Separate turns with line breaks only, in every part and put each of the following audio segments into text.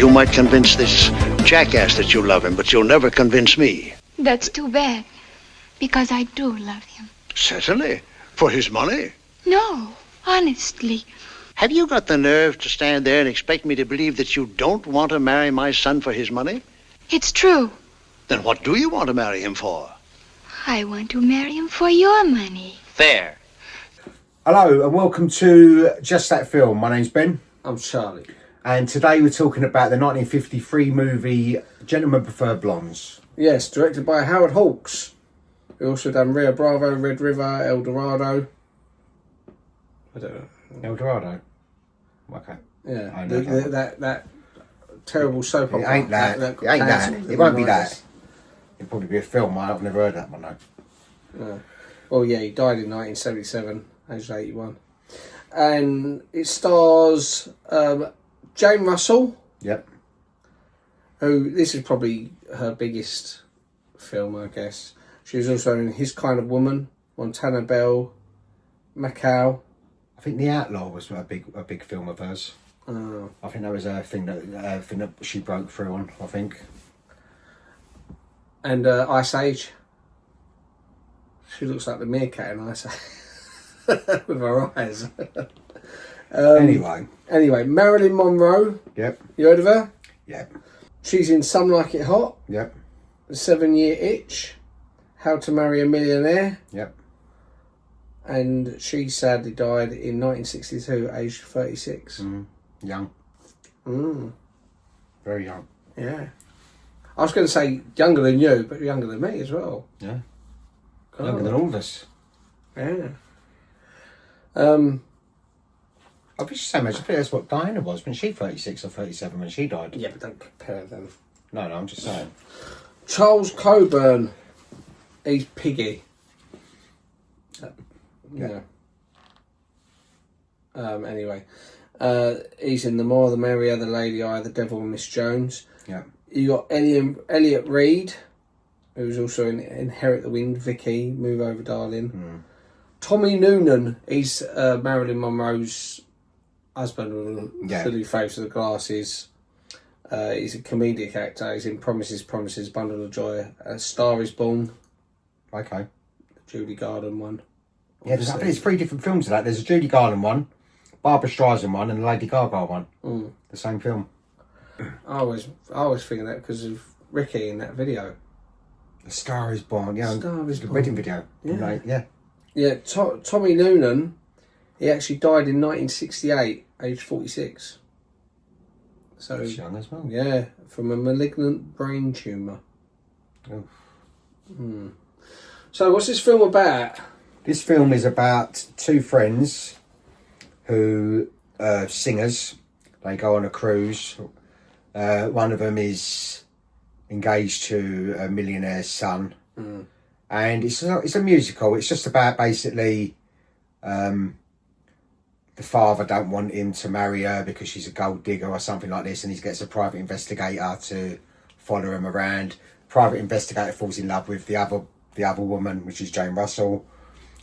You might convince this jackass that you love him, but you'll never convince me.
That's too bad, because I do love him.
Certainly. For his money.
No, honestly.
Have you got the nerve to stand there and expect me to believe that you don't want to marry my son for his money?
It's true.
Then what do you want to marry him for?
I want to marry him for your money.
There.
Hello and welcome to Just That Film. My name's Ben.
I'm Charlie.
And today we're talking about the 1953 movie Gentlemen Prefer Blondes.
Yes, directed by Howard Hawks. We also done Rio Bravo, Red River, El Dorado. I don't know.
El Dorado? Okay.
Yeah,
I know
that terrible soap opera.
It ain't that. It ain't that. It won't be that. It'll probably be a film. I've never heard that one though.
No. Well, yeah, he died in 1977, aged 81. And it stars Jane Russell.
Yep.
Who, this is probably her biggest film, I guess. She was also in His Kind of Woman, Montana Belle, Macau.
I think The Outlaw was a big film of hers.
Oh.
I think that was a thing that she broke through on, I think.
And Ice Age. She looks like the meerkat in Ice Age. With her eyes. Anyway, Marilyn Monroe.
Yep.
You heard of her?
Yep.
She's in Some Like It Hot.
Yep.
The 7-Year Itch. How to Marry a Millionaire.
Yep.
And she sadly died in 1962, aged 36.
Young. Very young.
Yeah. I was going to say younger than you, but younger than me as well.
Yeah.
God.
Younger than all of us.
Yeah.
I wish so much. I think that's what Diana was. Wasn't she 36 or 37 when she died?
Yeah, but don't compare them.
No, I'm just saying.
Charles Coburn. He's Piggy.
Yeah.
Anyway. He's in The More the Merrier, The Lady Eye, The Devil and Miss Jones.
Yeah.
You got Elliot Reed, who's also in Inherit the Wind, Vicky, Move Over Darling. Tommy Noonan, he's Marilyn Monroe's husband with the silly face with the glasses. He's a comedic actor. He's in Promises, Promises, Bundle of Joy, A Star Is Born.
Okay.
The Judy Garland one.
Yeah, I think there's 3 different films of that. There's a Judy Garland one, Barbara Streisand one, and the Lady Gaga one. The same film.
I always think of that because of Ricky in that video.
The Star Is Born. Yeah,
Star Is
the
Born.
wedding video.
Yeah.
Yeah.
Tommy Noonan, he actually died in 1968, aged 46. So
That's young as well.
Yeah, from a malignant brain tumour.
Oh.
So what's this film about?
This film is about 2 friends who singers. They go on a cruise. One of them is engaged to a millionaire's son. And it's a musical. It's just about basically the father don't want him to marry her because she's a gold digger or something like this, and he gets a private investigator to follow him around. Private investigator falls in love with the other woman, which is Jane Russell,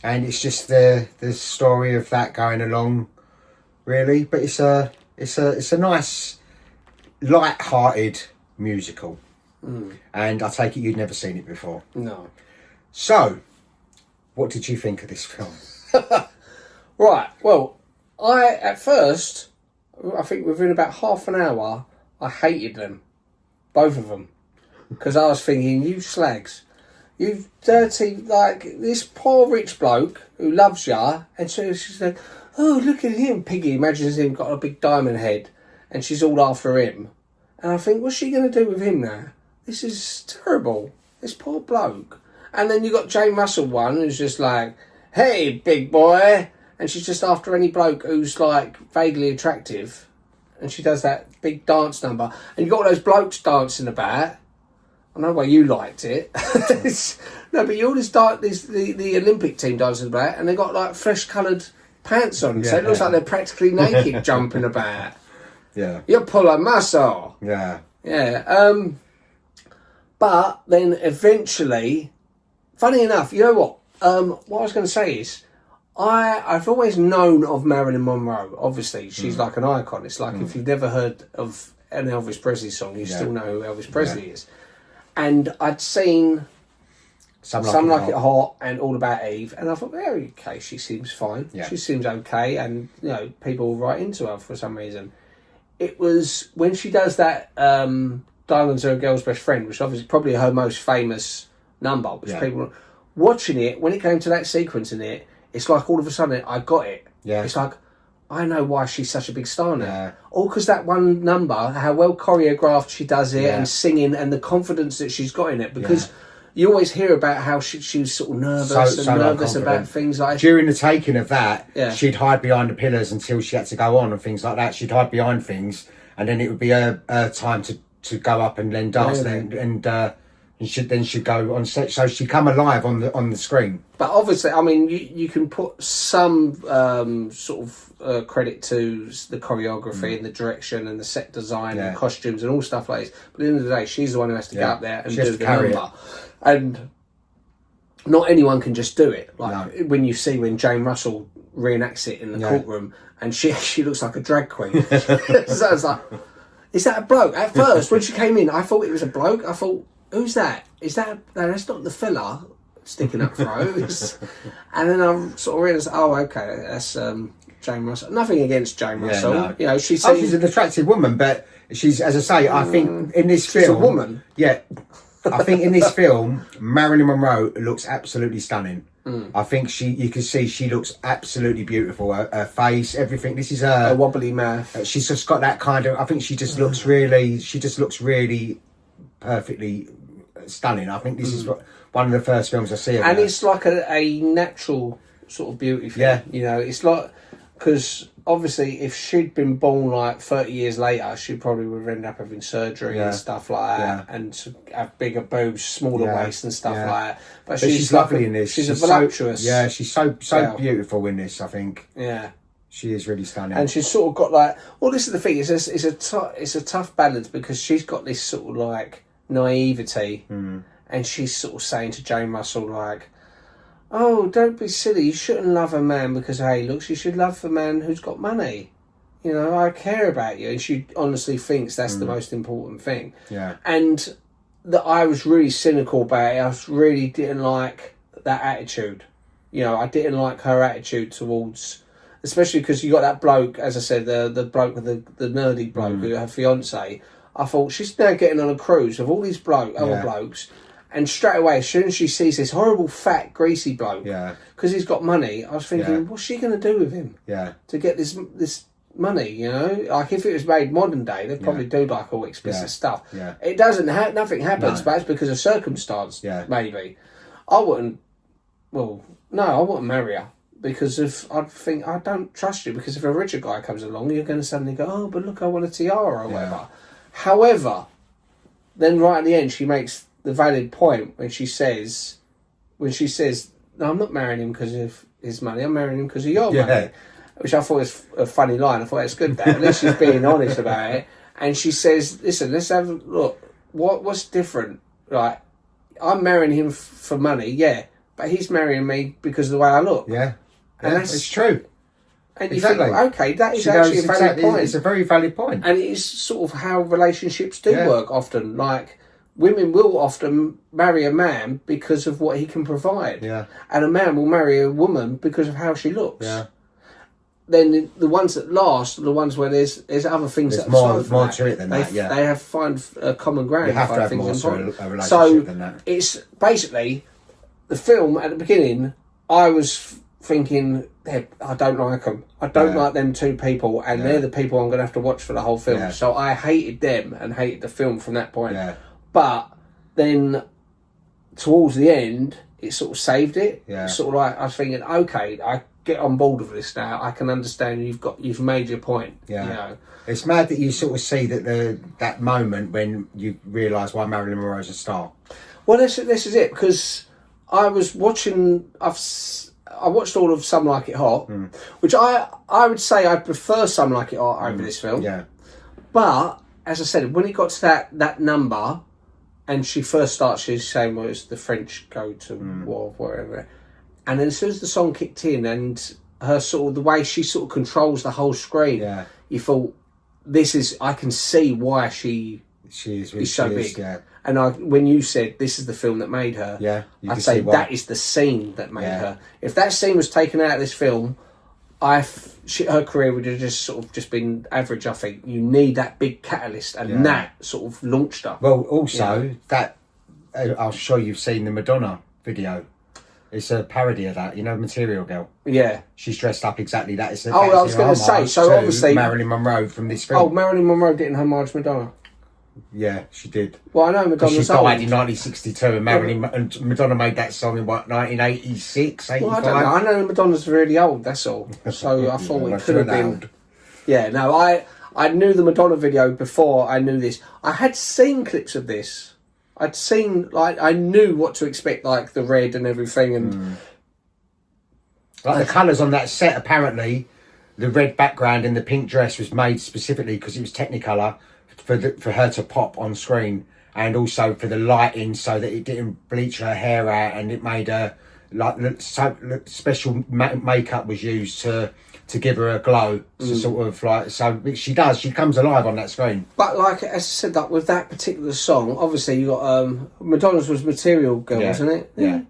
and it's just the story of that going along, really. But it's a nice, light-hearted musical, and I take it you'd never seen it before.
No.
So, what did you think of this film?
Right, well, at first, I think within about half an hour, I hated them. Both of them. Because I was thinking, you slags. You dirty, like, this poor rich bloke who loves ya, and so she's like, oh, look at him. Piggy imagines him got a big diamond head, and she's all after him. And I think, what's she going to do with him now? This is terrible. This poor bloke. And then you got Jane Russell one who's just like, hey, big boy. And she's just after any bloke who's like vaguely attractive. And she does that big dance number. And you got all those blokes dancing about. I know why you liked it. No, but you all this the Olympic team dancing about, and they got like fresh coloured pants on. So it looks like they're practically naked jumping about.
Yeah.
You pull a muscle.
Yeah.
Yeah. But then eventually, funny enough, you know what? What I was going to say is, I've always known of Marilyn Monroe. Obviously, she's like an icon. It's like if you've never heard of an Elvis Presley song, you still know who Elvis Presley is. And I'd seen Some Like It Hot and All About Eve, and I thought, okay, she seems fine. Yeah. She seems okay, and people write into her for some reason. It was when she does that Diamonds Are a Girl's Best Friend, which obviously probably her most famous number, which people watching it, when it came to that sequence in it, it's like all of a sudden I got it. Yeah. It's like, I know why she's such a big star now. Yeah. All because that one number, how well choreographed she does it, and singing, and the confidence that she's got in it. Because you always hear about how she was sort of nervous about things like...
During the taking of that, she'd hide behind the pillars until she had to go on and things like that. She'd hide behind things, and then it would be her time to go up and then dance, and she'd go on set, so she'd come alive on the screen. But
obviously, I mean, you can put some sort of credit to the choreography and the direction and the set design and the costumes and all stuff like this. But at the end of the day, she's the one who has to go up there and do the number. And not anyone can just do it. Like when Jane Russell reenacts it in the courtroom, and she looks like a drag queen. So it's like, is that a bloke? At first, when she came in, I thought it was a bloke. I thought, who's that? That's not the fella sticking up throat. And then I sort of realised, okay, that's Jane Russell. Nothing against Jane Russell. No. She's
an attractive woman, but she's, as I say, I think in this film...
She's a woman.
Yeah. I think in this film, Marilyn Monroe looks absolutely stunning. I think you can see she looks absolutely beautiful. Her face, everything. This is her...
A wobbly mouth.
She's just got that kind of... I think she just looks really perfectly stunning. I think this is one of the first films I see of her.
And it's like a natural sort of beauty thing. Yeah. It's like... Because obviously, if she'd been born like 30 years later, she probably would have ended up having surgery and stuff like that, and to have bigger boobs, smaller waist and stuff like that. But she's lovely in this. She's a voluptuous.
She's so beautiful in this. I think.
Yeah.
She is really stunning,
and she's sort of got like. Well, this is the thing. It's a tough balance because she's got this sort of like naivety, and she's sort of saying to Jane Russell like, "Oh, don't be silly. You shouldn't love a man because of how he looks. You should love the man who's got money. I care about you." And she honestly thinks that's the most important thing. Yeah. And that I was really cynical about it. I really didn't like that attitude. I didn't like her attitude towards, especially because you got that bloke, as I said, the bloke with the nerdy bloke, her fiance. I thought she's now getting on a cruise with all these other blokes. And straight away, as soon as she sees this horrible, fat, greasy bloke, because he's got money, I was thinking, what's she going to do with him? Yeah. To get this money, Like, if it was made modern day, they'd probably do, like, all explicit stuff. Yeah. It doesn't, nothing happens, but it's because of circumstance, maybe. I wouldn't marry her, because I'd think, I don't trust you, because if a richer guy comes along, you're going to suddenly go, oh, but look, I want a tiara or whatever. However, then right at the end, she makes the valid point when she says, "No, I'm not marrying him because of his money. I'm marrying him because of your money," which I thought was a funny line. I thought that's good. That at least she's being honest about it. And she says, "Listen, let's have a look. What's different? Like, I'm marrying him for money, but he's marrying me because of the way I look. And
it's true."
And you think, okay, that is actually a valid point.
It's a very valid point.
And it is sort of how relationships do work often. Like, women will often marry a man because of what he can provide. Yeah. And a man will marry a woman because of how she looks. Yeah. Then the ones that last are the ones where there's other things
there's more to it than that.
They have find a common ground.
You have to have more to a relationship than that.
It's basically the film at the beginning. I was thinking, I don't like them. I don't like them two people, and they're the people I'm going to have to watch for the whole film. Yeah. So I hated them and hated the film from that point. Yeah. But then towards the end, it sort of saved it. Yeah. It's sort of like I was thinking, okay, I get on board with this now. I can understand you've made your point. Yeah.
It's mad that you sort of see that moment when you realise why Marilyn Monroe's a star.
Well, this is it, because I was watching. I watched all of Some Like It Hot, which I would say I prefer Some Like It Hot over this film. Yeah. But as I said, when it got to that number, and she first starts, she's saying, well, it's the French go to war, whatever. And then as soon as the song kicked in, and her sort of the way she sort of controls the whole screen, you thought, I can see why she is so big.
Yeah.
And when you said this is the film that made her,
Yeah,
I'd say that is the scene that made her. If that scene was taken out of this film, her career would have just been average. I think you need that big catalyst, and that sort of launched her.
Well, also that I'm sure you've seen the Madonna video. It's a parody of that, Material Girl.
Yeah,
she's dressed up exactly that.
I was going to say. So obviously,
Marilyn Monroe from this film.
Oh, Marilyn Monroe didn't homage Madonna.
Yeah, she did.
Well, I know Madonna.
She died in 1962, and Madonna made that song in 1986, 85?
Well, I don't know. I know Madonna's really old. That's all. So I thought it could have been. Old. Yeah, no, I knew the Madonna video before I knew this. I had seen clips of this. I'd seen I knew what to expect, like the red and everything, and
like the colours on that set. Apparently, the red background and the pink dress was made specifically because it was Technicolor. For her to pop on screen, and also for the lighting so that it didn't bleach her hair out, and it made her special makeup was used to give her a glow. So sort of like, so she comes alive on that screen.
But like as I said, that with that particular song, obviously you got Madonna's was Material Girl, wasn't it?
Yeah.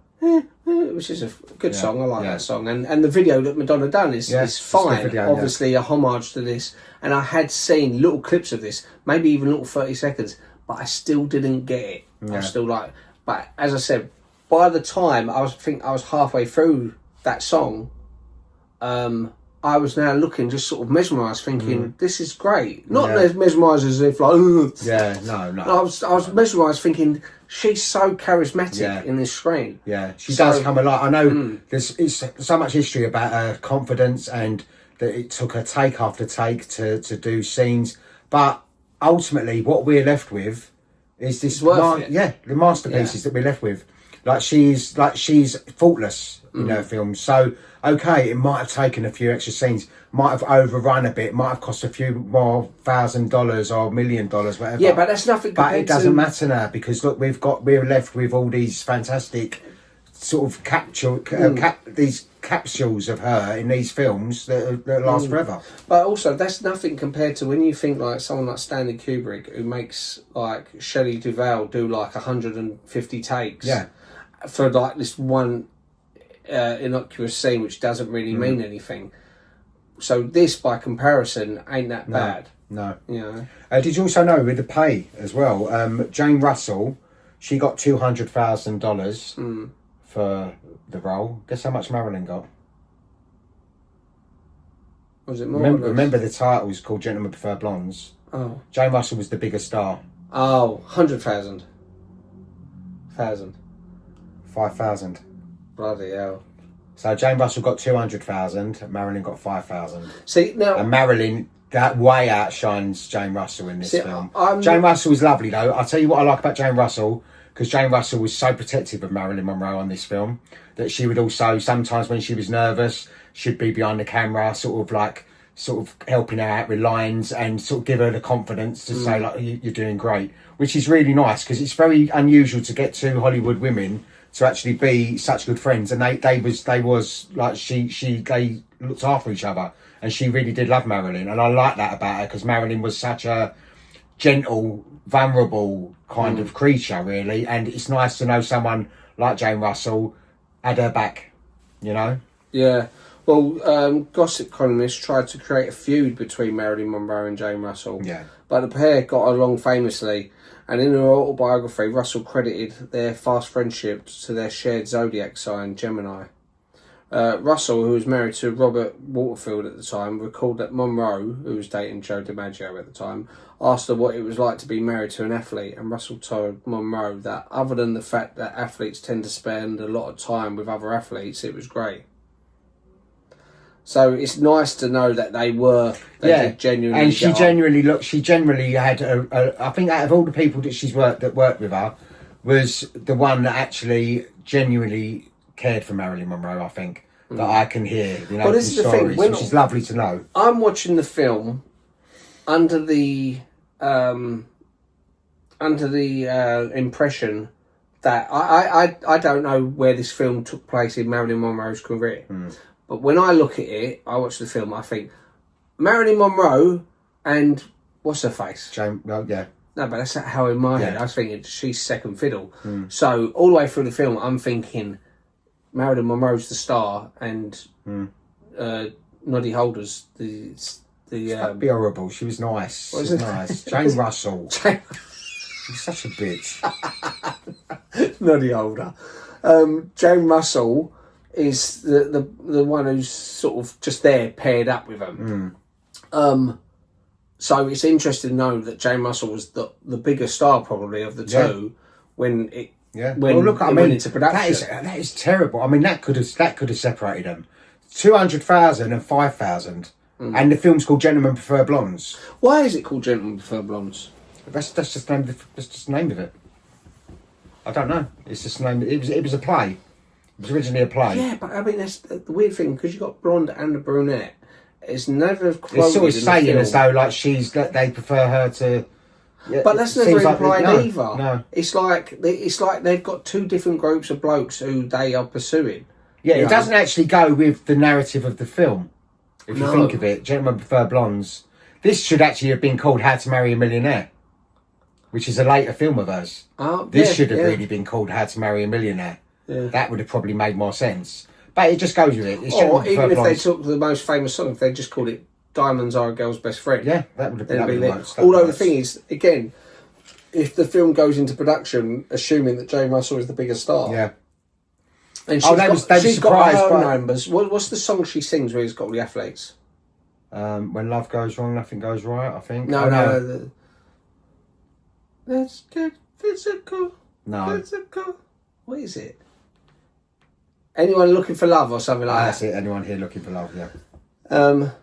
Which is a good song. I like that song, and the video that Madonna done is fine. Video, obviously a homage to this, and I had seen little clips of this, maybe even little 30 seconds, but I still didn't get it. I was still like, but as I said, by the time I was halfway through that song, I was now looking just sort of mesmerised, thinking this is great. Not as mesmerised as if like
no.
I was mesmerised, thinking she's so charismatic in this screen.
Yeah, she does come alive. I know there's so much history about her confidence and that it took her take after take to do scenes, but ultimately what we're left with is this the masterpieces that we're left with. Like she's faultless in her films. So okay, it might have taken a few extra scenes, might have overrun a bit, might have cost a few more $1,000 or $1 million, whatever.
Yeah, but that's nothing.
But it doesn't matter now because look, we're left with all these fantastic sort of these capsules of her in these films that last forever.
But also, that's nothing compared to when you think like someone like Stanley Kubrick, who makes like Shelley Duvall do like 150 takes.
Yeah.
For like this one innocuous scene which doesn't really mean anything. So this, by comparison, ain't that bad.
No.
You know.
Did you also know with the pay as well? Jane Russell, she got $200,000 for the role. Guess how much Marilyn got?
Was it more?
Remember the title was called Gentlemen Prefer Blondes.
Oh.
Jane Russell was the biggest star.
Oh, 100,000.
5,000.
Bloody hell.
So Jane Russell got 200,000, Marilyn got 5,000.
See, now...
And Marilyn, that way outshines Jane Russell in this film. Jane Russell is lovely, though. I'll tell you what I like about Jane Russell, because Jane Russell was so protective of Marilyn Monroe on this film, that she would also, sometimes when she was nervous, she'd be behind the camera, sort of helping her out with lines and sort of give her the confidence to say, like, you're doing great. Which is really nice, because it's very unusual to get two Hollywood women to actually be such good friends, and they looked after each other, and she really did love Marilyn, and I like that about her because Marilyn was such a gentle, vulnerable kind of creature, really, and it's nice to know someone like Jane Russell had her back, you know.
Yeah, well, gossip columnists tried to create a feud between Marilyn Monroe and Jane Russell.
Yeah,
but the pair got along famously. And in her autobiography, Russell credited their fast friendship to their shared zodiac sign, Gemini. Russell, who was married to Robert Waterfield at the time, recalled that Monroe, who was dating Joe DiMaggio at the time, asked her what it was like to be married to an athlete, and Russell told Monroe that other than the fact that athletes tend to spend a lot of time with other athletes, it was great. So it's nice to know that they did genuinely. And she
generally had I think out of all the people that worked with her, was the one that actually genuinely cared for Marilyn Monroe. I think that I can hear,
well, this is the
stories,
thing,
which is lovely to know.
I'm watching the film under the impression that I don't know where this film took place in Marilyn Monroe's career. But when I look at it, I watch the film, I think Marilyn Monroe and what's her face?
Jane, well, yeah.
No, but that's how in my head
Yeah.
I was thinking she's second fiddle. So all the way through the film, I'm thinking Marilyn Monroe's the star and Noddy Holder's the
That'd be horrible. She was nice. She was nice. Jane Russell. She's such a bitch.
Noddy Holder. Jane Russell is the one who's sort of just there paired up with them. So it's interesting to know that Jane Russell was the bigger star probably of the two when it when it went into production.
That is terrible. I mean, that could have separated them. 200,000 and 5,000, and the film's called Gentlemen Prefer Blondes.
Why is it called Gentlemen Prefer Blondes?
That's just the name of it. I don't know. It's just the name. It was a play. It was originally a play.
Yeah, but I mean that's the weird thing because you got blonde and a brunette. It's never quoted.
It's sort of
in
saying
the film.
as though like they prefer her to. Yeah,
But that's never implied either.
No.
It's like they've got two different groups of blokes who they are pursuing.
Yeah, it doesn't actually go with the narrative of the film. If you think of it, Gentlemen Prefer Blondes. This should actually have been called How to Marry a Millionaire, which is a later film of hers. This should have really been called How to Marry a Millionaire. Yeah. That would have probably made more sense. But it just goes with it. It's
or even if
Blondes.
they took the most famous song, if they just called it Diamonds Are a Girl's Best Friend.
Yeah, that would have been
it. Although the thing is, again, if the film goes into production, assuming that Jane Russell is the bigger star.
Yeah.
And
she's
got her numbers. What's the song she sings where he's got all the athletes?
When love goes wrong, nothing goes right, I think.
No. Let's get physical.
No.
Physical. What is it? Anyone looking for love or something like that?
That's it. Anyone here looking for love? Yeah.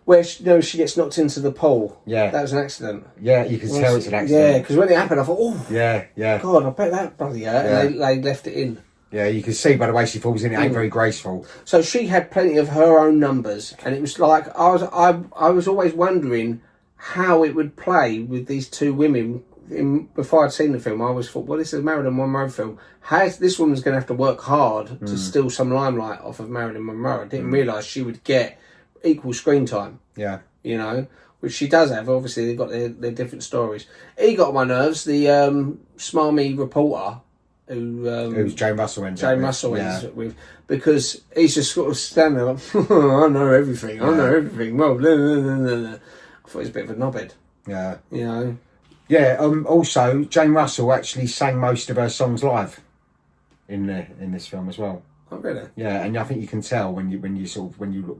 Where she gets knocked into the pool.
Yeah.
That was an accident.
Yeah, you can tell it's an accident.
Yeah, because when it happened, I thought, oh.
Yeah.
God, I bet that bloody hurt.
Yeah.
And they left it in.
Yeah, you can see by the way she falls in, it ain't very graceful.
So she had plenty of her own numbers, and it was like I was always wondering how it would play with these two women. Before I'd seen the film, I always thought, well, this is a Marilyn Monroe film. This woman's going to have to work hard to steal some limelight off of Marilyn Monroe. I didn't realise she would get equal screen time.
Yeah.
You know, which she does have. Obviously, they've got their different stories. He got on my nerves, the smarmy reporter who's
Jane Russell ends
with, because he's just sort of standing there like, I know everything. Well, blah, blah, blah, blah. I thought he was a bit of a knobhead.
Yeah.
You know.
Yeah. Also, Jane Russell actually sang most of her songs live in this film as well.
Oh, really?
Yeah, and I think you can tell when you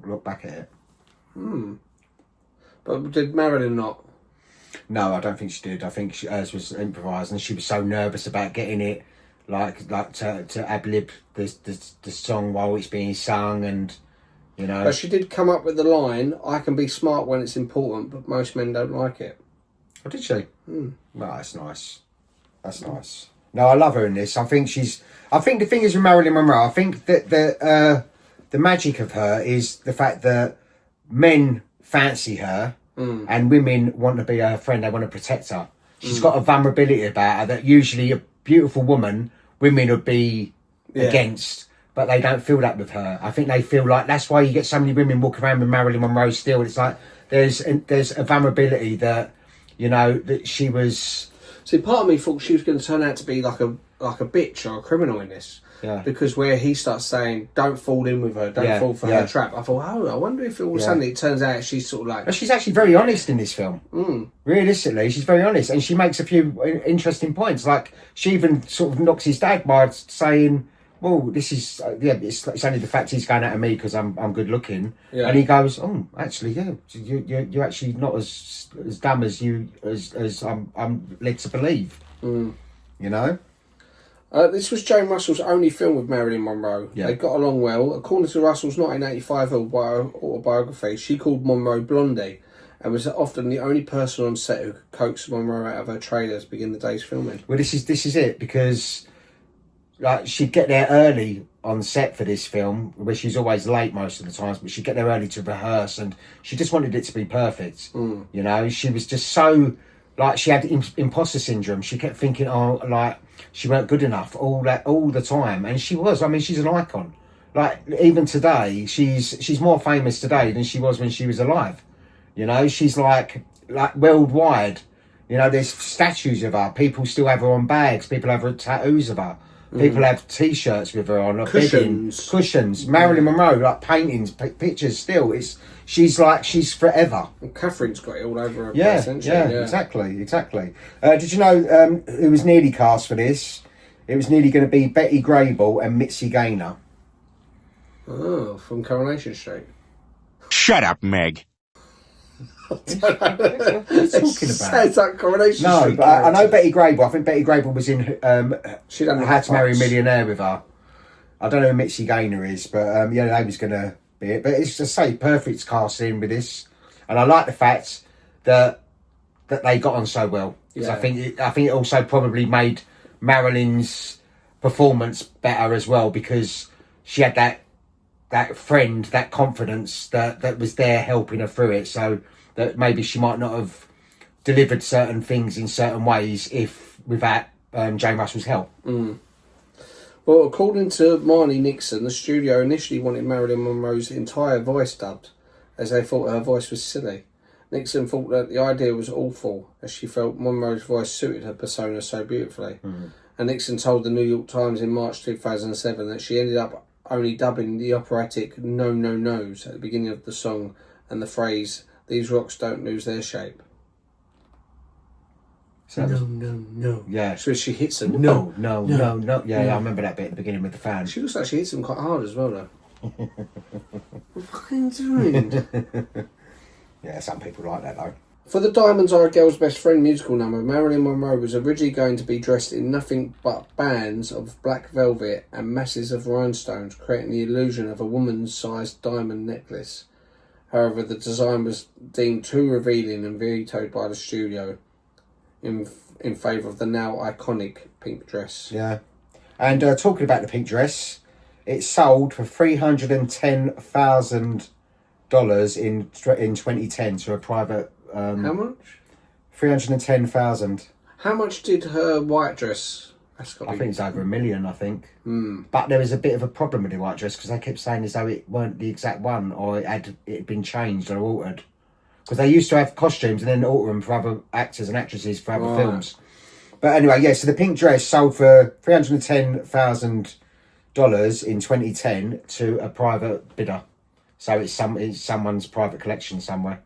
look back at it.
But did Marilyn not?
No, I don't think she did. I think hers was improvised, and she was so nervous about getting it, like to ad-lib the song while it's being sung, and you know.
But she did come up with the line, "I can be smart when it's important, but most men don't like it."
Oh, did she? Well, that's nice. That's nice. No, I love her in this. I think the thing is with Marilyn Monroe, I think that the magic of her is the fact that men fancy her and women want to be her friend. They want to protect her. She's got a vulnerability about her that usually a beautiful woman, women would be against, but they don't feel that with her. I think they feel like that's why you get so many women walking around with Marilyn Monroe still. It's like there's a vulnerability that, you know, that she was.
See, part of me thought she was going to turn out to be like a bitch or a criminal in this.
Yeah.
Because where he starts saying, don't fall in with her, don't fall for her trap. I thought, I wonder if all of a sudden it turns out she's sort of like...
But she's actually very honest in this film. Realistically, she's very honest. And she makes a few interesting points. Like, she even sort of knocks his dad by saying, well, this is... it's only the fact he's going out of me because I'm good looking. Yeah. And he goes, oh, actually, yeah, you're actually not as dumb as I'm led to believe. You know?
This was Jane Russell's only film with Marilyn Monroe.
Yeah.
They got along well. According to Russell's 1985 autobiography, she called Monroe Blondie and was often the only person on set who could coax Monroe out of her trailers to begin the day's filming.
Well, this is it, because like she'd get there early on set for this film, where she's always late most of the times, but she'd get there early to rehearse, and she just wanted it to be perfect. You know, she was just so... Like, she had imposter syndrome. She kept thinking, oh, like, she weren't good enough all the time. And she was. I mean, she's an icon. Like, even today, she's more famous today than she was when she was alive. You know, she's like worldwide. You know, there's statues of her. People still have her on bags. People have her tattoos of her. People have T-shirts with her on. Cushions. Marilyn Monroe, like paintings, pictures. Still, she's forever.
And Catherine's got it all over her.
Yeah, exactly. Did you know who was nearly cast for this? It was nearly going to be Betty Grable and Mitzi Gaynor.
Oh, from Coronation Street.
Shut up, Meg.
What are you talking about?
Sounds like Coronation
No,
Street.
but I know Betty Grable. I think Betty Grable was in
She done
How to Marry a Millionaire with her. I don't know who Mitzi Gaynor is, but they was going to be it. But it's to say, perfect casting with this, and I like the fact that they got on so well. Because I think it also probably made Marilyn's performance better as well, because she had that friend, that confidence that was there helping her through it. So that maybe she might not have delivered certain things in certain ways if without Jane Russell's help.
Well, according to Marnie Nixon, the studio initially wanted Marilyn Monroe's entire voice dubbed, as they thought her voice was silly. Nixon thought that the idea was awful, as she felt Monroe's voice suited her persona so beautifully. And Nixon told the New York Times in March 2007 that she ended up only dubbing the operatic "No, no, no's" at the beginning of the song and the phrase "These rocks don't lose their shape."
So
No.
Yeah.
So she hits them.
No. Yeah, I remember that bit at the beginning with the fan.
She looks like she hits them quite hard as well, though. What fucking doing?
Yeah, some people like that though.
For the Diamonds Are a Girl's Best Friend musical number, Marilyn Monroe was originally going to be dressed in nothing but bands of black velvet and masses of rhinestones, creating the illusion of a woman's-sized diamond necklace. However, the design was deemed too revealing and vetoed by the studio in favour of the now iconic pink dress.
Yeah. And talking about the pink dress, it sold for $310,000 in 2010 to a private.
How much?
310,000.
How much did her white dress?
I think it's over $1 million. I think.
Mm.
But there was a bit of a problem with the white dress because they kept saying as though it weren't the exact one, or it had been changed or altered. Because they used to have costumes and then alter them for other actors and actresses for other films. But anyway, yeah. So the pink dress sold for $310,000 in 2010 to a private bidder. So it's someone's private collection somewhere.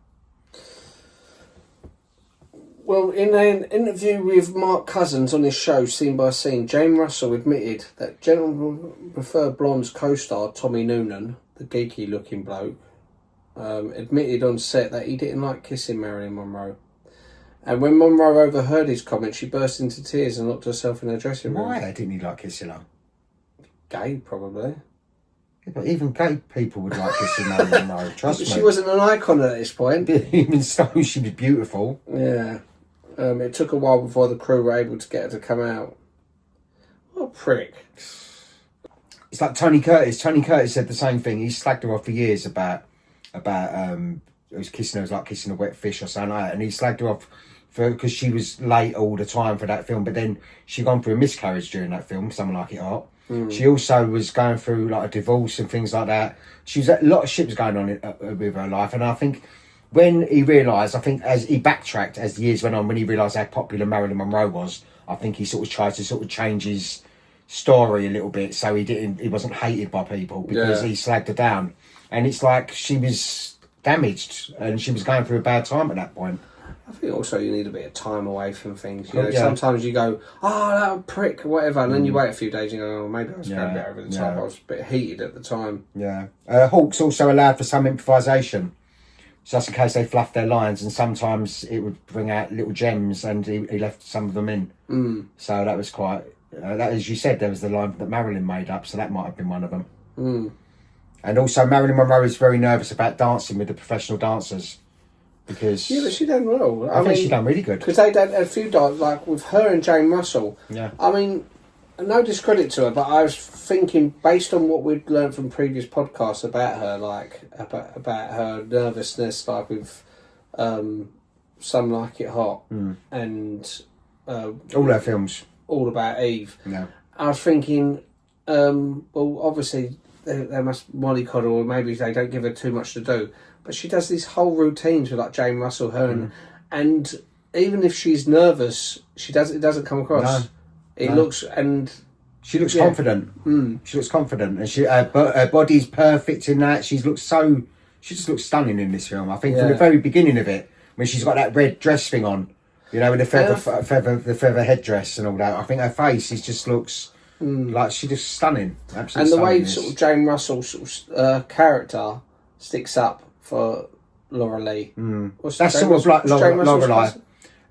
Well, in an interview with Mark Cousins on his show, Scene by Scene, Jane Russell admitted that gentlemen prefer blonde's co-star Tommy Noonan, the geeky-looking bloke, admitted on set that he didn't like kissing Marilyn Monroe. And when Monroe overheard his comment, she burst into tears and locked herself in her dressing room.
Why didn't he like kissing her?
Gay, probably.
Yeah, but even gay people would like kissing Marilyn Monroe, trust me.
She wasn't an icon at this point.
Even so, she was beautiful.
Yeah. It took a while before the crew were able to get her to come out. What a prick.
It's like Tony Curtis. Tony Curtis said the same thing. He slagged her off for years about it was kissing her, it was like kissing a wet fish or something like that. And he slagged her off because she was late all the time for that film. But then she gone through a miscarriage during that film, Something Like It Hot. She also was going through like a divorce and things like that. She was a lot of shit was going on with her life, and I think when he realised, I think as he backtracked as the years went on, when he realised how popular Marilyn Monroe was, I think he sort of tried to sort of change his story a little bit so he wasn't hated by people because he slagged her down, and it's like she was damaged and she was going through a bad time at that point.
I think also you need a bit of time away from things. You know, sometimes you go, oh, that prick, or whatever, and then you wait a few days and you go, oh, maybe I was going a bit over the top. I was a bit heated at the time. Yeah.
Hawks also allowed for some improvisation, just in case they fluffed their lines, and sometimes it would bring out little gems, and he left some of them in. So that was quite... that, as you said, there was the line that Marilyn made up, so that might have been one of them. And also, Marilyn Monroe is very nervous about dancing with the professional dancers. Because
but she done well.
I think she done really good.
Because they did a few dance, like with her and Jane Russell.
Yeah.
I mean, no discredit to her, but I was thinking, based on what we'd learned from previous podcasts about her, like about her nervousness, like with Some Like It Hot and
all her films,
All About Eve.
Yeah.
I was thinking, well, obviously they must mollycoddle, or maybe they don't give her too much to do. But she does these whole routines with like Jane Russell, her and even if she's nervous, it doesn't come across. It looks, and
she looks confident. She looks confident, and her body's perfect in that. She just looks stunning in this film. I think from the very beginning of it, when she's got that red dress thing on, you know, with the feather headdress and all that. I think her face just looks like she's just stunning. Absolutely.
And the way
stunning,
sort of Jane Russell's character sticks up for Lorelei.
That's sort of like Lorelei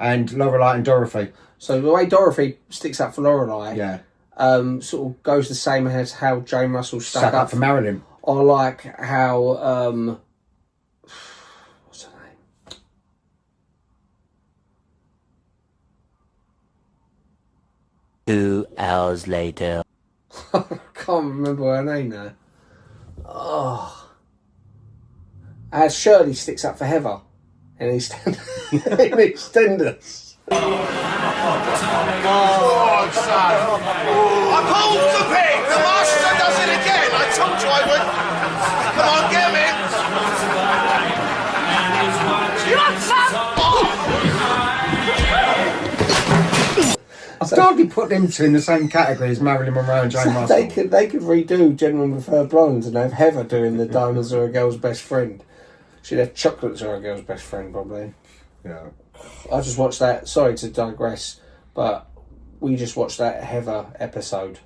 and Dorothy.
So the way Dorothy sticks up for Lorelei, sort of goes the same as how Jane Russell stuck up
for Marilyn.
Or like how what's her name?
2 hours later.
I can't remember her name now. Oh, as Shirley sticks up for Heather in EastEnders.
I pulled the pig! The master does it again! I told you I would! Come on, get me!
I've hardly put them two in the same category as Marilyn Monroe and Jane Russell.
They could redo Gentlemen Prefer Blondes and have Heather doing the Diamonds Are a Girl's Best Friend. She'd have Chocolates Are a Girl's Best Friend, probably.
Yeah.
I just watched that. Sorry to digress, but we just watched that Heather episode.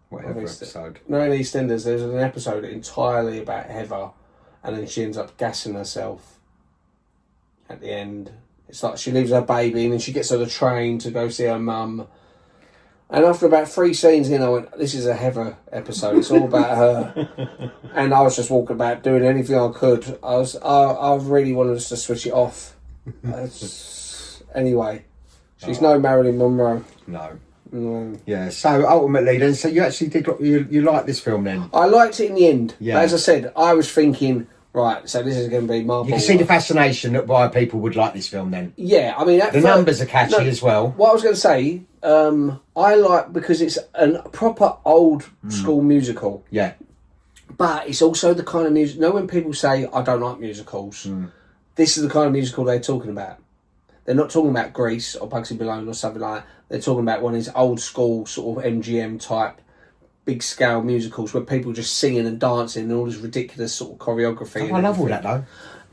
What Heather episode?
No, in EastEnders, there's an episode entirely about Heather, and then she ends up gassing herself at the end. It's like she leaves her baby, and then she gets on the train to go see her mum. And after about 3 scenes in, I went, this is a Heather episode. It's all about her. And I was just walking about doing anything I could. I really wanted us to switch it off. Anyway, she's no Marilyn Monroe.
No. Yeah, so ultimately then, so you actually did, you liked this film then?
I liked it in the end.
Yeah.
But as I said, I was thinking, right, so this is going to be Marble.
You can see the fascination that why people would like this film then.
Yeah, I mean...
The numbers are catchy as well.
What I was going to say, I like, because it's a proper old school musical.
Yeah.
But it's also the kind of music... You know when people say, I don't like musicals, this is the kind of musical they're talking about. They're not talking about Grease or Bugsy Malone or something like that. They're talking about one of these old school sort of MGM type big scale musicals where people just singing and dancing and all this ridiculous sort of choreography.
Oh, I love all that though.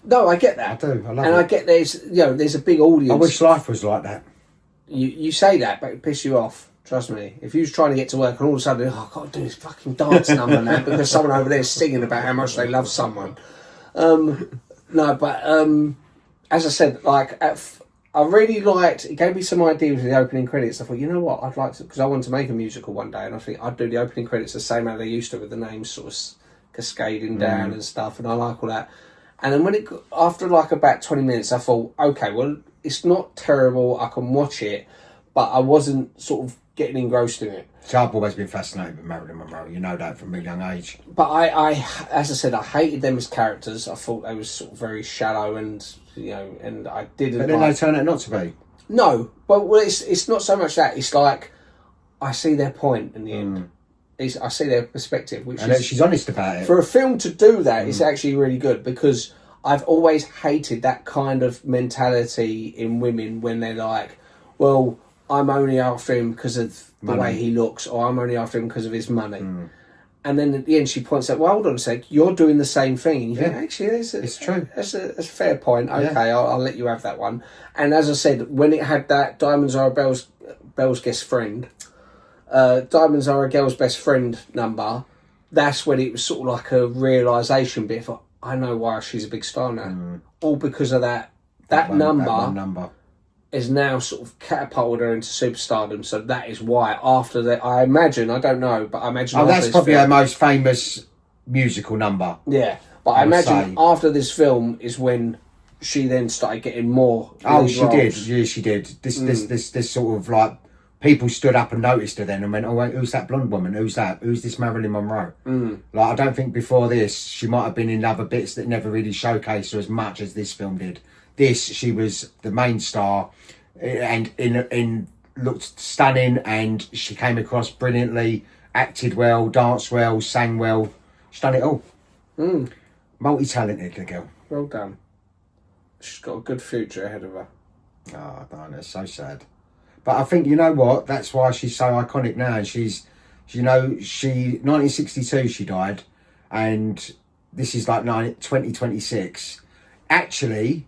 No, I get that.
I do. I love
and
it.
I get there's a big audience.
I wish life was like that.
You say that, but it pisses you off. Trust me. If you was trying to get to work and all of a sudden, I've got to do this fucking dance number now because someone over there is singing about how much they love someone. No, but as I said, like I really liked. It gave me some ideas with the opening credits. I thought, you know what, I'd like to, because I wanted to make a musical one day, and I think I'd do the opening credits the same way they used to, with the names sort of cascading down and stuff, and I like all that. And then when it after like about 20 minutes, I thought, okay, well, it's not terrible. I can watch it, but I wasn't sort of getting engrossed in it.
So I've always been fascinated with Marilyn Monroe. You know that from a young age.
But I, as I said, I hated them as characters. I thought they were sort of very shallow, and and I didn't.
But then they turn out not to be.
No, but it's not so much that. It's like I see their point in the end. I see their perspective,
She's honest about it.
For a film to do that, it's actually really good, because I've always hated that kind of mentality in women when they're like, well, I'm only after him because of the way he looks, or I'm only after him because of his money. And then at the end she points out, well, hold on a sec, you're doing the same thing. And you think, actually, it's true. That's a fair point. Okay, I'll let you have that one. And as I said, when it had that Diamonds Are a Belle's Best Friend, Diamonds Are a Girl's Best Friend number, that's when it was sort of like a realisation bit for, I know why she's a big star now. All because of that number is now sort of catapulted her into superstardom. So that is why after that, I imagine, I don't know, but I imagine...
Oh, that's probably her most famous musical number.
Yeah, but I imagine after this film is when she then started getting more...
Oh, she did. Yeah, she did. This sort of like... People stood up and noticed her then and went, oh, wait, who's that blonde woman? Who's that? Who's this Marilyn Monroe? Like, I don't think before this, she might have been in other bits that never really showcased her as much as this film did. She was the main star, and looked stunning, and she came across brilliantly, acted well, danced well, sang well. She's done it all. Multi-talented, the girl.
Well done. She's got a good future ahead of her.
Oh, darn, it's so sad. But I think, you know what? That's why she's so iconic now. And she's, 1962 she died. And this is like 2026. Actually,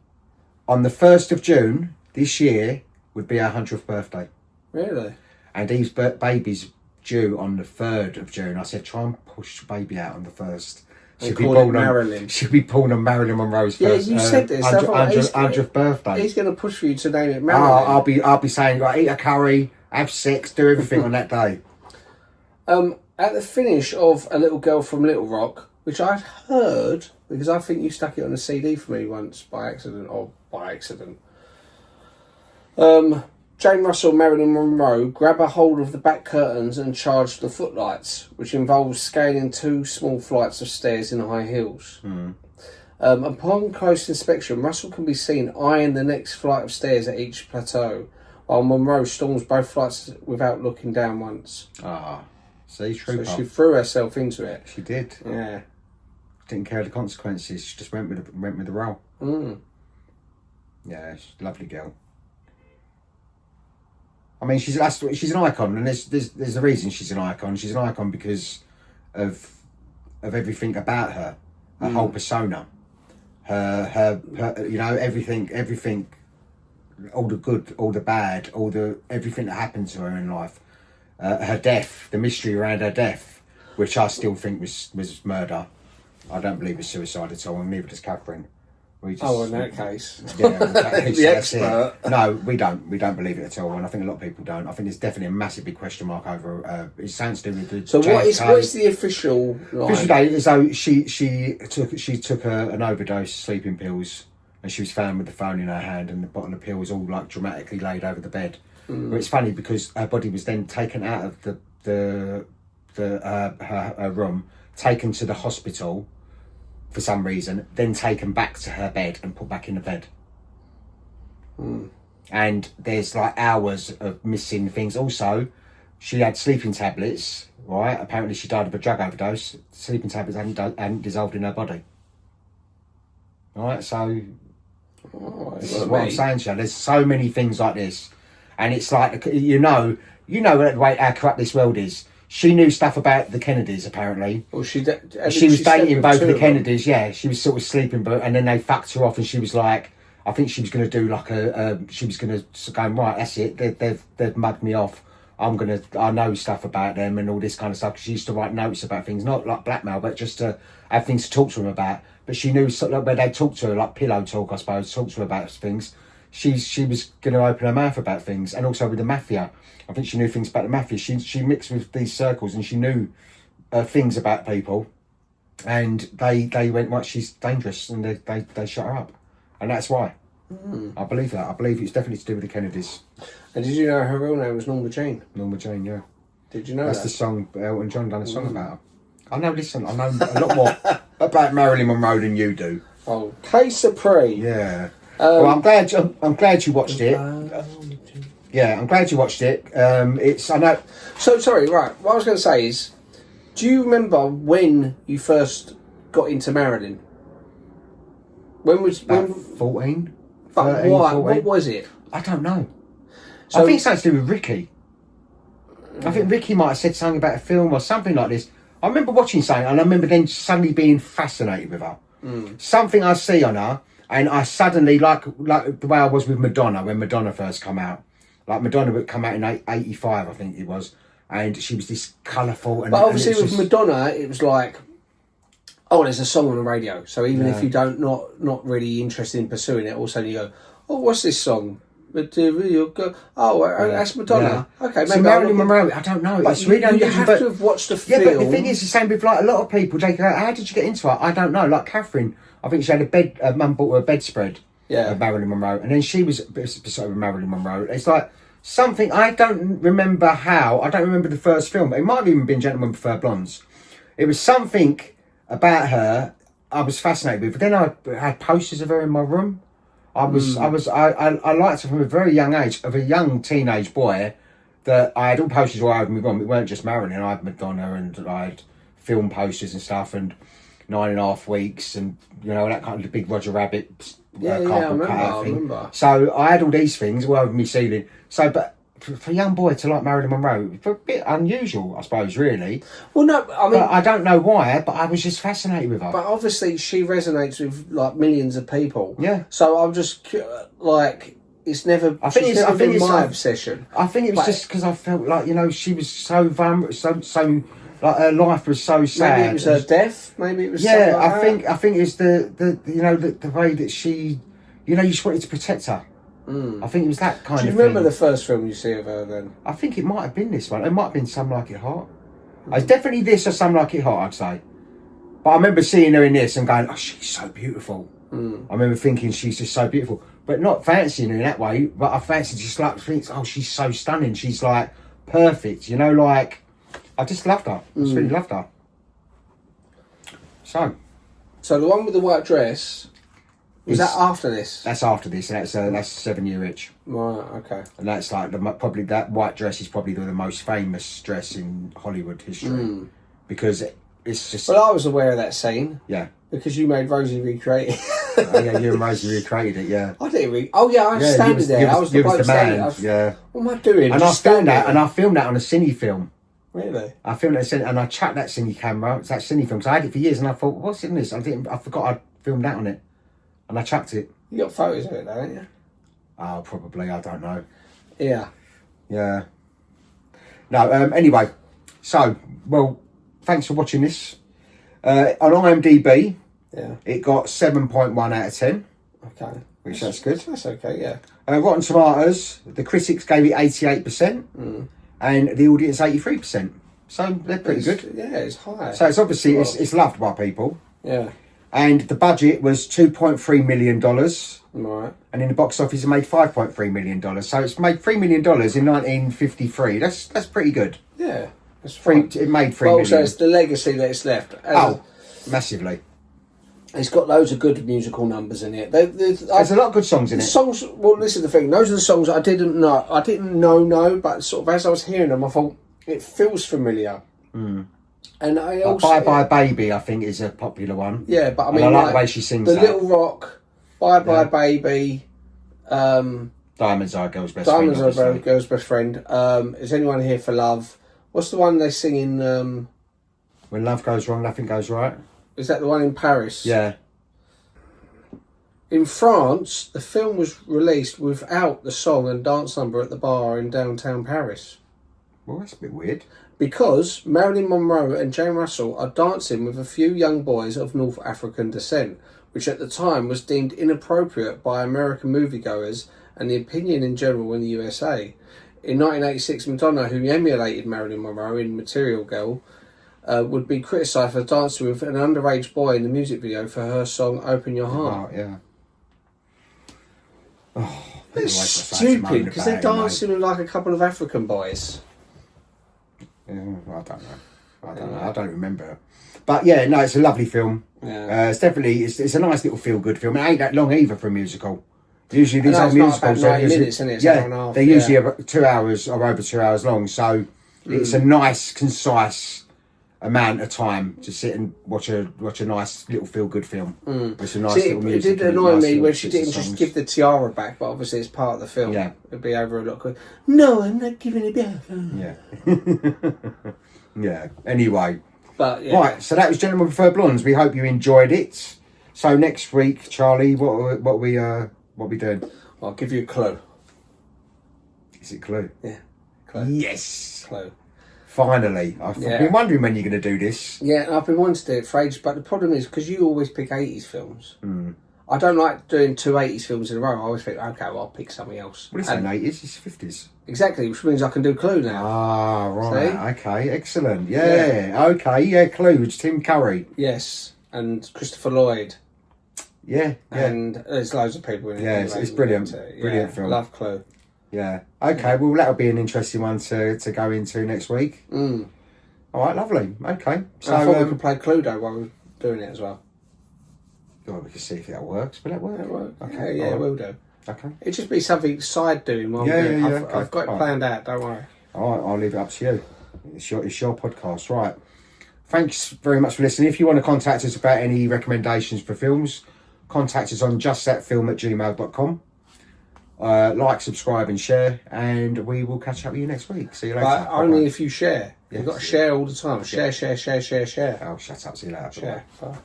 on the 1st of June this year would be her 100th birthday.
Really?
And Eve's baby's due on the 3rd of June. I said, try and push the baby out on the 1st. She'll be born
Marilyn.
She'll be born on Marilyn Monroe's first.
Yeah, you said this.
100th birthday.
He's going to push for you to name it Marilyn.
I'll be saying, like, eat a curry, have sex, do everything on that day.
At the finish of A Little Girl from Little Rock, which I'd heard, because I think you stuck it on a CD for me once by accident. Jane Russell and Marilyn Monroe grab a hold of the back curtains and charge the footlights, which involves scaling 2 small flights of stairs in high heels. Upon close inspection, Russell can be seen eyeing the next flight of stairs at each plateau, while Monroe storms both flights without looking down once.
See, true.
So she threw herself into it.
She did.
Yeah.
Didn't care the consequences. She just went with the role. Yeah, she's a lovely girl. I mean, she's an icon, and there's a reason she's an icon. She's an icon because of everything about her, her whole persona, her you know, everything, all the good, all the bad, everything that happened to her in life, her death, the mystery around her death, which I still think was murder. I don't believe it's suicide at all, and neither does Catherine.
In that case.
Yeah,
the expert.
No, we don't believe it at all, and I think a lot of people don't. I think there's definitely a massive big question mark over it. Sounds to do with the
So
JFK.
what is the official line?
Official date is though she took an overdose of sleeping pills, and she was found with the phone in her hand and the bottle of pills all like dramatically laid over the bed. But it's funny because her body was then taken out of her room, taken to the hospital for some reason, then taken back to her bed and put back in the bed. And there's like hours of missing things. Also, she had sleeping tablets, right? Apparently she died of a drug overdose. Sleeping tablets hadn't dissolved in her body. Right, so this is what I'm saying to you. There's so many things like this. And it's like, you know the way how corrupt this world is. She knew stuff about the Kennedys, apparently.
Well, she
was dating both of the Kennedys, yeah. She was sort of sleeping, and then they fucked her off, and she was like, I think she was going to do like she was going to go, right, that's it, they've mugged me off. I know stuff about them and all this kind of stuff. She used to write notes about things, not like blackmail, but just to have things to talk to them about. But she knew, like, where they talked to her, like pillow talk, I suppose, talk to her about things. She was going to open her mouth about things, and also with the mafia. I think she knew things about the mafia. She mixed with these circles, and she knew things about people. And they went, well, she's dangerous, and they shut her up, and that's why. I believe that. I believe it's definitely to do with the Kennedys.
And did you know her real name was Norma Jean?
Norma Jean, yeah.
Did you know
that's
that?
The song Elton John done a song about her. I know a lot more about Marilyn Monroe than you do.
Oh, case Supreme.
Yeah. Well, I'm glad you watched it. Yeah, I'm glad you watched it. I know.
So sorry, right? What I was going to say is, do you remember when you first got into Marilyn? When
14?
But
13,
why?
14?
What was it?
I don't know.
So,
I think it's something to do with Ricky. I think Ricky might have said something about a film or something like this. I remember watching something, and I remember then suddenly being fascinated with her. Something I see on her, and I suddenly, like the way I was with Madonna when Madonna first come out. Like Madonna would come out in 85, I think it was, and she was this colourful.
But obviously with Madonna, it was like, oh, there's a song on the radio. So even if you don't not really interested in pursuing it, all of a sudden you go, oh, what's this song? Oh, that's Madonna. Yeah. Okay, maybe
Marilyn Monroe. I don't know.
But
it's really
you have to have watched the film.
Yeah, but the thing is, the same with like a lot of people. They go, how did you get into it? I don't know. Like Catherine, I think she had a bed. Mum bought her a bedspread.
Yeah,
of Marilyn Monroe, and then she was beside Marilyn Monroe. It's like something I don't remember how. I don't remember the first film. It might have even been Gentlemen Prefer Blondes. It was something about her I was fascinated with. But then I had posters of her in my room. I liked her from a very young age, of a young teenage boy, that I had all posters all over my room. It weren't just Marilyn. I had Madonna and I had film posters and stuff. And 9.5 weeks, and you know that kind of big Roger Rabbit.
I remember.
So I had all these things all over me ceiling. So, but for a young boy to like Marilyn Monroe, it's a bit unusual, I suppose, really.
Well, no, I mean,
but I don't know why, but I was just fascinated with her.
But obviously, she resonates with like millions of people.
Yeah.
So I'm just like, it's never. I think it's been my obsession.
I think it was just because I felt like, you know, she was so vulnerable, so like her life was so sad.
Maybe it was her death. Maybe it was.
Yeah,
like
I think it's the you know the way that she, you know, you just wanted to protect her. I think it was that kind of thing.
Do you remember the first film you see of her then?
I think it might have been this one. It might have been Some Like It Hot. It's definitely this or Some Like It Hot, I'd say. But I remember seeing her in this and going, oh, she's so beautiful. I remember thinking she's just so beautiful. But not fancying her in that way, but I fancied just like, oh, she's so stunning. She's like perfect, you know, like, I just loved her. I just really loved her. So
the one with the white dress... Was that after this?
That's after this, and that's 7 Year Itch.
Right, okay.
And that's like probably that white dress is probably the most famous dress in Hollywood history because it's just.
Well, I was aware of that scene.
Yeah.
Because you made Rosie recreate it.
Oh, yeah, you and Rosie recreated it. Yeah.
I didn't. Oh yeah, I was standing there. I was the bloke standing.
Yeah.
What am I doing?
And I filmed that on a cine film.
Really?
I filmed it and I chucked that cine camera. It's that cine film. So I had it for years, and I thought, what's in this? I forgot I filmed that on it. And I chucked it.
You got photos of it, though, haven't you?
Oh, probably. I don't know.
Yeah.
Yeah. No, anyway. So, well, thanks for watching this. On IMDb, it got 7.1 out of 10.
Okay.
Which that's good.
That's okay, yeah.
Rotten Tomatoes, the critics gave it 88%. And the audience 83%. So, they're pretty good.
Yeah, it's high.
So, it's obviously, it's loved by people.
Yeah.
And the budget was $2.3 million.
Right.
And in the box office, it made $5.3 million. So it's made $3 million in 1953. That's pretty good.
Yeah. It's
it made $3 million.
Also, it's the legacy that it's left.
Massively.
It's got loads of good musical numbers in it.
There's a lot of good songs in it.
Songs. Well, this is the thing. Those are the songs I didn't know. I didn't know, but sort of as I was hearing them, I thought it feels familiar. And I also
Bye Bye Baby, I think, is a popular one.
Yeah, but I mean,
I like the way she sings
the
that.
Little Rock, Bye Bye Baby,
Diamonds Are a Girl's Best Friend.
Diamonds Are a Girl's Best Friend. Is Anyone Here for Love? What's the one they sing in?
When Love Goes Wrong, Nothing Goes Right.
Is that the one in Paris?
Yeah.
In France, the film was released without the song and dance number at the bar in downtown Paris.
Well, that's a bit weird.
Because Marilyn Monroe and Jane Russell are dancing with a few young boys of North African descent, which at the time was deemed inappropriate by American moviegoers and the opinion in general in the USA. In 1986, Madonna, who emulated Marilyn Monroe in Material Girl, would be criticised for dancing with an underage boy in the music video for her song Open Your Heart.
Oh, yeah. Oh,
it's stupid, because they're dancing with like a couple of African boys.
Yeah, I don't know. I don't remember. But yeah, no, it's a lovely film.
Yeah.
It's definitely it's a nice little feel good film. It ain't that long either for a musical. Usually these are musicals.
They're
usually about 2 hours or over 2 hours long. So it's a nice, concise amount of time to sit and watch a nice little feel good film. It's a nice little music.
It did annoy me when she didn't just give the tiara back, but obviously it's part of the film.
Yeah.
It'd be over a lot quicker. No, I'm not giving it back.
Yeah. Yeah. Anyway.
But yeah.
Right, so that was Gentlemen Prefer Blondes. We hope you enjoyed it. So next week, Charlie, what we doing?
I'll give you a clue.
Is it Clue?
Yeah. Clue.
Yes.
Clue.
Finally. I've been wondering when you're going to do this.
Yeah, I've been wanting to do it for ages, but the problem is, because you always pick 80s films, I don't like doing two 80s films in a row. I always think, okay, well, I'll pick something else.
Well, it's not 80s, it's 50s.
Exactly, which means I can do Clue now.
Ah, right. See? Okay, excellent. Yeah, okay, yeah, Clue. It's Tim Curry.
Yes, and Christopher Lloyd.
Yeah.
And there's loads of people in it.
Yeah, it's brilliant. Brilliant film.
Love Clue.
Yeah. Okay, well, that'll be an interesting one to go into next week. All right, lovely. Okay.
So I thought we could play Cluedo while we're doing it as well.
Well, we can see if that works. Will that work?
It'll work.
Okay.
Yeah, it will do.
Okay.
It'd just be something side doing while we're doing it. I've got it planned out, don't worry.
All right, I'll leave it up to you. It's your podcast, right. thanks very much for listening. If you want to contact us about any recommendations for films, contact us on justthatfilm@gmail.com. Like, subscribe and share, and we will catch up with you next week. See you later.
But only if you share.
Yes,
You've got to share all the time. Share.
Oh, shut up. See you later.
Share. Bye.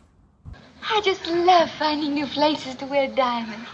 I just love finding new places to wear diamonds.